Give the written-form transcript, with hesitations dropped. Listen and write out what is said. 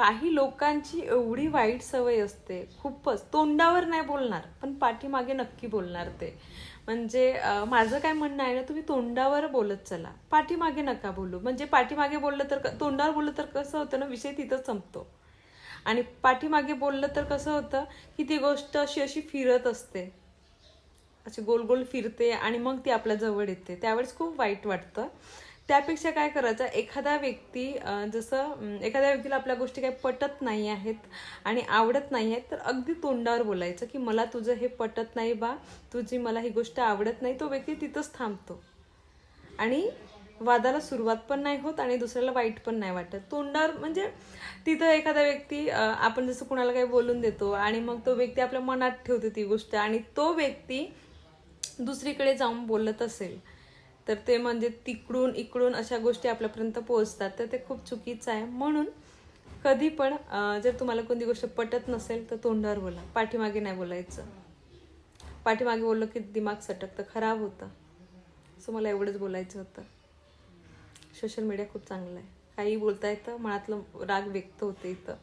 काही लोकांची एवढी वाईट सवय असते, खूपच. तोंडावर नाही बोलणार पण पाठीमागे नक्की बोलणार ते. म्हणजे माझं काय म्हणणं आहे ना, तुम्ही तोंडावर बोलत चला, पाठीमागे नका बोलू. म्हणजे पाठीमागे बोललं तर तोंडावर बोललं तर कसं होतं ना, विषय तिथंच संपतो. आणि पाठीमागे बोललं तर कसं होतं की ती गोष्ट अशी अशी फिरत असते, अशी गोल गोल फिरते आणि मग ती आपल्या जवळ येते, त्यावेळेस खूप वाईट वाटतं. त्यापेक्षा काय करायचं, एखादा व्यक्ती जसं एखाद्या व्यक्तीला आपल्या गोष्टी काही पटत नाही आहेत आणि आवडत नाही आहेत, तर अगदी तोंडावर बोलायचं की मला तुझं हे पटत नाही बा, तुझी मला ही गोष्ट आवडत नाही. तो व्यक्ती तिथंच थांबतो आणि वादाला सुरुवात पण नाही होत आणि दुसऱ्याला वाईट पण नाही वाटत. तोंडावर म्हणजे तिथं एखादा व्यक्ती आपण जसं कुणाला काही बोलून देतो आणि मग तो व्यक्ती आपल्या मनात ठेवतो ती गोष्ट आणि तो व्यक्ती दुसरीकडे जाऊन बोलत असेल तर ते म्हणजे तिकडून इकडून अशा गोष्टी आपल्यापर्यंत पोहोचतात, तर ते खूप चुकीचं आहे. म्हणून कधी पण जर तुम्हाला कोणती गोष्ट पटत नसेल तर तोंडावर बोला, पाठीमागे नाही बोलायचं. पाठीमागे बोललं की दिमाग सटकतं, खराब होतं. असं मला एवढंच बोलायचं होतं. सोशल मीडिया खूप चांगलं आहे, काही बोलता येतं, मनातलं राग व्यक्त होते इथं.